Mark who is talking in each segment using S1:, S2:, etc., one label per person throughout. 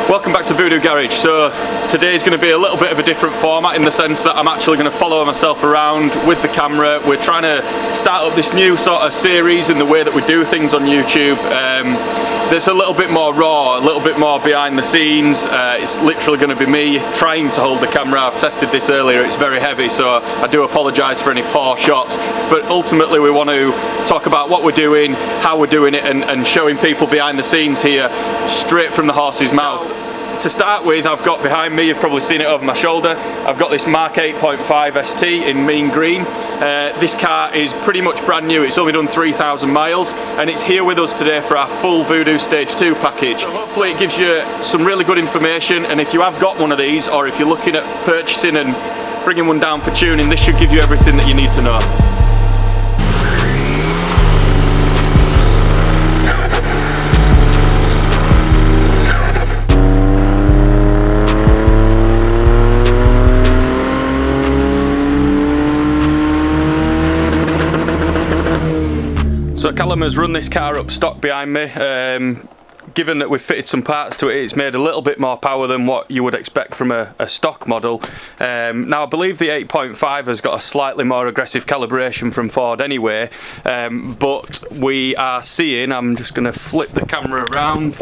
S1: Welcome back to VUDU Garage. So today's going to be a little bit of a different format in the sense that I'm actually going to follow myself around with the camera. We're trying to start up this new sort of series in the way that we do things on YouTube. There's a little bit more raw, a little bit more behind the scenes. It's literally going to be me trying to hold the camera. I've tested this earlier, it's very heavy, so I do apologise for any poor shots. But ultimately we want to talk about what we're doing, how we're doing it, and showing people behind the scenes here, straight from the horse's mouth. To start with, I've got behind me, you've probably seen it over my shoulder, I've got this MK8.5 ST in mean green. This car is pretty much brand new, it's only done 3,000 miles, and it's here with us today for our full VUDU Stage 2 package. So hopefully it gives you some really good information, and if you have got one of these, or if you're looking at purchasing and bringing one down for tuning, this should give you everything that you need to know. So Callum has run this car up stock behind me. Given that we've fitted some parts to it, it's made a little bit more power than what you would expect from a stock model. Now I believe the 8.5 has got a slightly more aggressive calibration from Ford anyway, but we are seeing, I'm just going to flip the camera around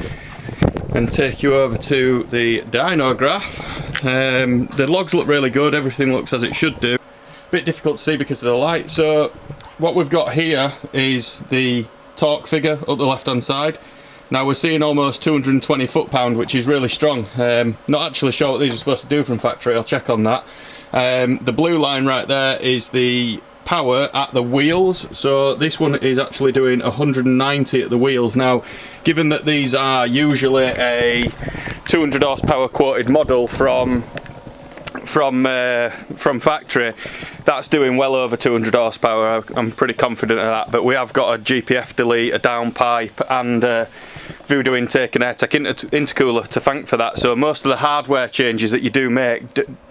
S1: and take you over to the dyno graph. The logs look really good, everything looks as it should do. Bit difficult to see because of the light. So what we've got here is the torque figure up the left hand side. Now we're seeing almost 220 foot-pound, which is really strong. Not actually sure what these are supposed to do from factory, I'll check on that. The blue line right there is the power at the wheels, so this one is actually doing 190 at the wheels. Now given that these are usually a 200 horsepower quoted model from factory, that's doing well over 200 horsepower. I'm pretty confident of that, but we have got a GPF delete, a downpipe, and a VUDU intake and Airtec intercooler to thank for that. So most of the hardware changes that you do make,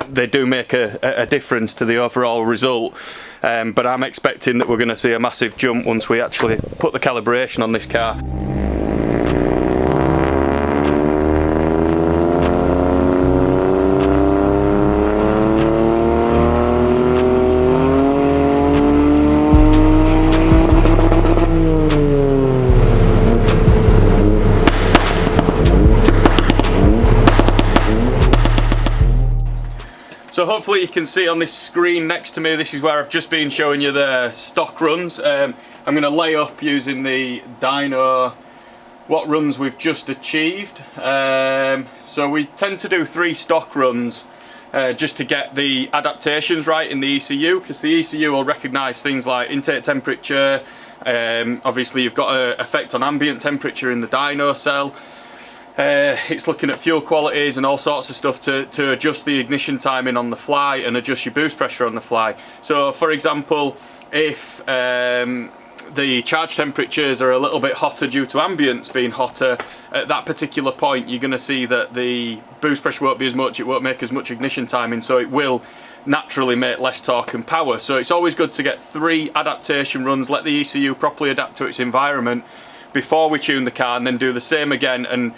S1: they do make a difference to the overall result. But I'm expecting that we're going to see a massive jump once we actually put the calibration on this car. So hopefully you can see on this screen next to me, this is where I've just been showing you the stock runs. I'm going to lay up using the dyno what runs we've just achieved. So we tend to do 3 stock runs just to get the adaptations right in the ECU, because the ECU will recognise things like intake temperature. Obviously you've got an effect on ambient temperature in the dyno cell. It's looking at fuel qualities and all sorts of stuff to adjust the ignition timing on the fly and adjust your boost pressure on the fly. So for example, if the charge temperatures are a little bit hotter due to ambience being hotter, at that particular point you're going to see that the boost pressure won't be as much, it won't make as much ignition timing, so it will naturally make less torque and power. So it's always good to get 3 adaptation runs, let the ECU properly adapt to its environment before we tune the car, and then do the same again. And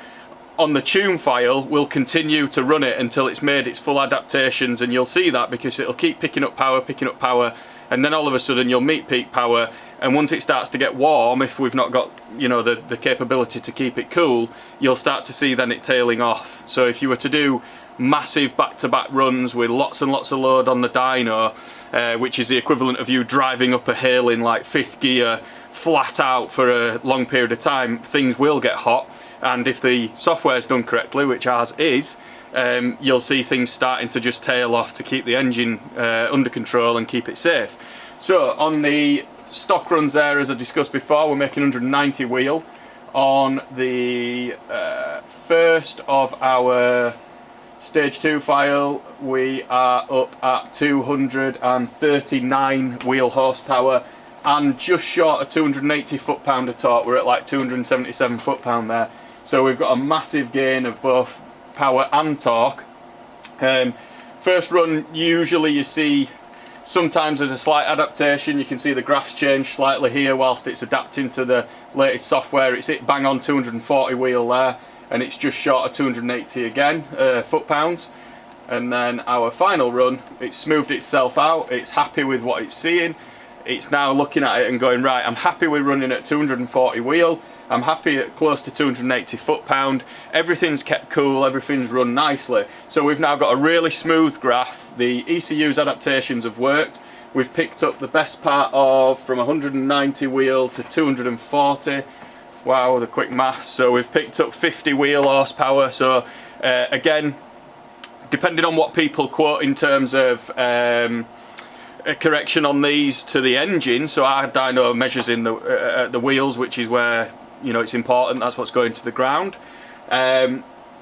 S1: on the tune file, we'll continue to run it until it's made its full adaptations, and you'll see that because it'll keep picking up power, and then all of a sudden you'll meet peak power, and once it starts to get warm, if we've not got, you know, the capability to keep it cool, you'll start to see then it tailing off. So if you were to do massive back-to-back runs with lots and lots of load on the dyno, which is the equivalent of you driving up a hill in like 5th gear flat out for a long period of time, things will get hot. And if the software is done correctly, which ours is, you'll see things starting to just tail off to keep the engine under control and keep it safe. So on the stock runs there, as I discussed before, we're making 190 wheel. On the first of our stage 2 file, we are up at 239 wheel horsepower and just short of 280 foot-pound of torque. We're at like 277 foot-pound there. So we've got a massive gain of both power and torque. First run, usually you see sometimes there's a slight adaptation. You can see the graphs change slightly here whilst it's adapting to the latest software. It's hit bang on 240 wheel there. and it's just short of 280 again foot-pounds. And then our final run, it's smoothed itself out, it's happy with what it's seeing. It's now looking at it and going, right, I'm happy with running at 240 wheel, I'm happy at close to 280 foot-pound, everything's kept cool, everything's run nicely. So we've now got a really smooth graph, the ECU's adaptations have worked, we've picked up the best part of from 190 wheel to 240, wow, the quick maths, so we've picked up 50 wheel horsepower, so again, depending on what people quote in terms of a correction on these to the engine, so our dyno measures in the wheels, which is where, you know, it's important, that's what's going to the ground.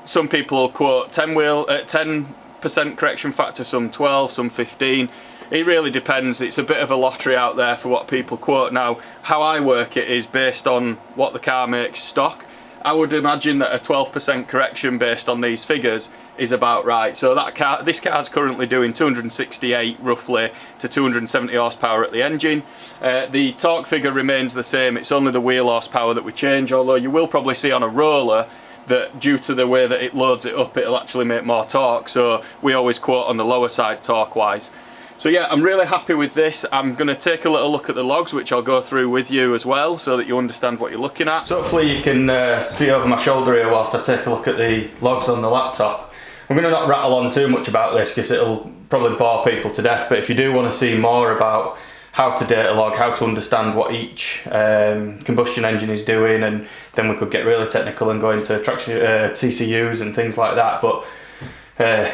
S1: Some people will quote 10% correction factor, some 12, some 15. It really depends, it's a bit of a lottery out there for what people quote. Now, how I work it is based on what the car makes stock. I would imagine that a 12% correction based on these figures is about right. So this car's currently doing 268 roughly to 270 horsepower at the engine. The torque figure remains the same, it's only the wheel horsepower that we change, although you will probably see on a roller that due to the way that it loads it up, it'll actually make more torque, so we always quote on the lower side torque wise. So yeah, I'm really happy with this. I'm going to take a little look at the logs, which I'll go through with you as well, so that you understand what you're looking at. So hopefully you can see over my shoulder here whilst I take a look at the logs on the laptop. I'm going to not rattle on too much about this because it'll probably bore people to death, but if you do want to see more about how to data log, how to understand what each combustion engine is doing, and then we could get really technical and go into traction, TCUs and things like that, but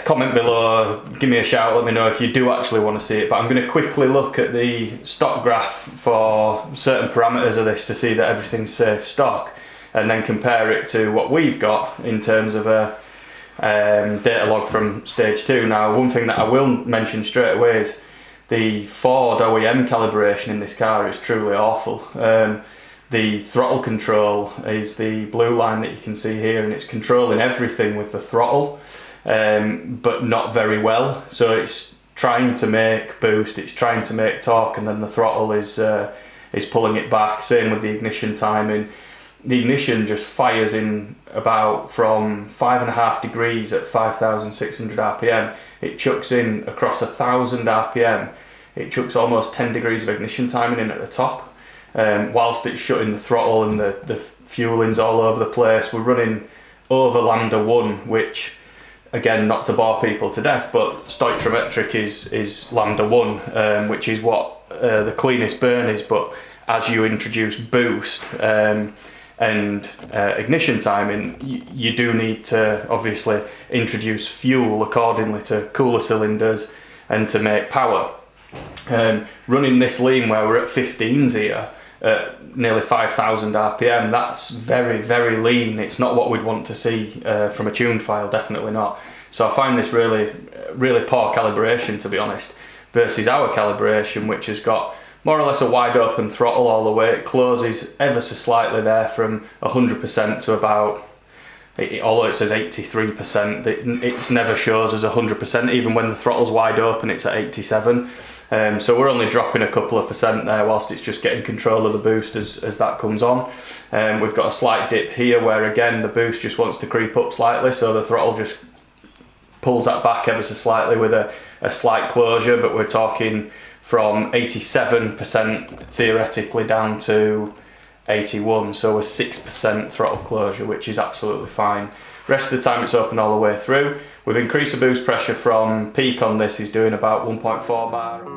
S1: comment below, give me a shout, let me know if you do actually want to see it. But I'm going to quickly look at the stock graph for certain parameters of this to see that everything's safe stock, and then compare it to what we've got in terms of a data log from stage 2. Now, one thing that I will mention straight away is the Ford OEM calibration in this car is truly awful. The throttle control is the blue line that you can see here, and it's controlling everything with the throttle, but not very well. So it's trying to make boost, it's trying to make torque, and then the throttle is pulling it back. Same with the ignition timing. The ignition just fires in about from 5.5 degrees at 5,600 RPM. It chucks in across 1,000 RPM. It chucks almost 10 degrees of ignition timing in at the top, whilst it's shutting the throttle and the fueling's all over the place. We're running over lambda 1, which, again, not to bore people to death, but stoichiometric is lambda 1, which is what the cleanest burn is. But as you introduce boost and ignition timing, you do need to obviously introduce fuel accordingly to cool the cylinders and to make power. Running this lean where we're at 15s here at nearly 5,000 RPM, that's very, very lean. It's not what we'd want to see from a tuned file, definitely not. So I find this really, really poor calibration, to be honest, versus our calibration, which has got more or less a wide open throttle all the way. It closes ever so slightly there from 100% to about, although it says 83%, it never shows as 100%, even when the throttle's wide open it's at 87. So we're only dropping a couple of percent there whilst it's just getting control of the boost as that comes on. We've got a slight dip here where again the boost just wants to creep up slightly, so the throttle just pulls that back ever so slightly with a slight closure, but we're talking from 87% theoretically down to 81, so a 6% throttle closure, which is absolutely fine. Rest of the time it's open all the way through. We've increased the boost pressure from peak on this, is doing about 1.4 bar.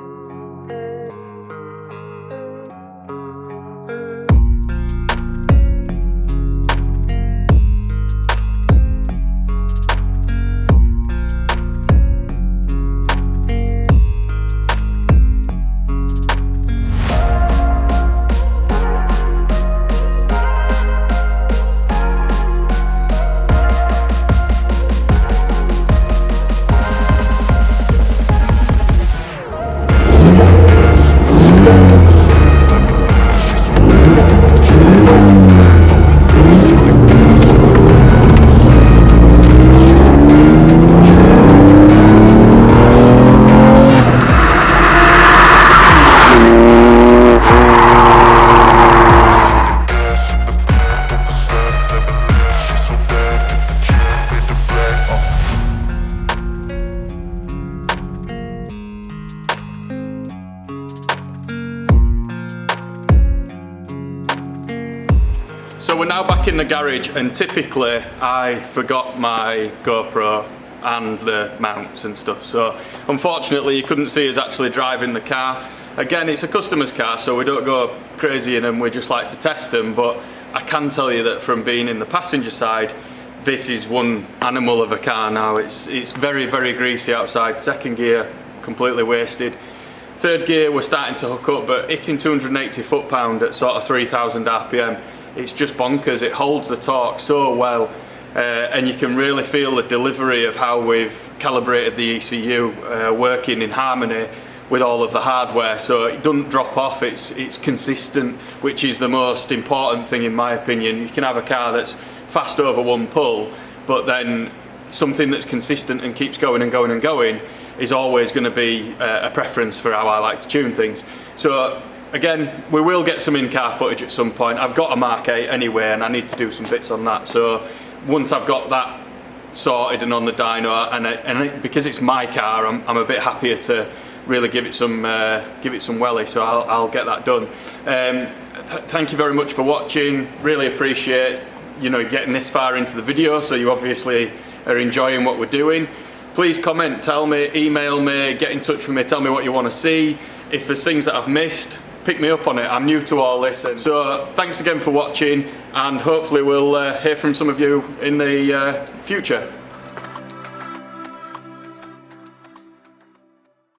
S1: So we're now back in the garage, and typically I forgot my GoPro and the mounts and stuff, so unfortunately you couldn't see us actually driving the car. Again, it's a customer's car, so we don't go crazy in them, we just like to test them, but I can tell you that from being in the passenger side, this is one animal of a car now. It's very, very greasy outside. Second gear, completely wasted. Third gear, we're starting to hook up, but hitting 280 foot-pound at sort of 3,000 RPM, it's just bonkers. It holds the torque so well, and you can really feel the delivery of how we've calibrated the ECU, working in harmony with all of the hardware, so it doesn't drop off. It's consistent, which is the most important thing in my opinion. You can have a car that's fast over one pull, but then something that's consistent and keeps going and going and going is always going to be a preference for how I like to tune things. So again, we will get some in-car footage at some point. I've got a Mark 8 anyway, and I need to do some bits on that. So once I've got that sorted and on the dyno, because it's my car, I'm a bit happier to really give it some welly. So I'll get that done. Thank you very much for watching. Really appreciate getting this far into the video. So you obviously are enjoying what we're doing. Please comment, tell me, email me, get in touch with me, tell me what you want to see. If there's things that I've missed, pick me up on it. I'm new to all this. And so thanks again for watching, and hopefully we'll hear from some of you in the future.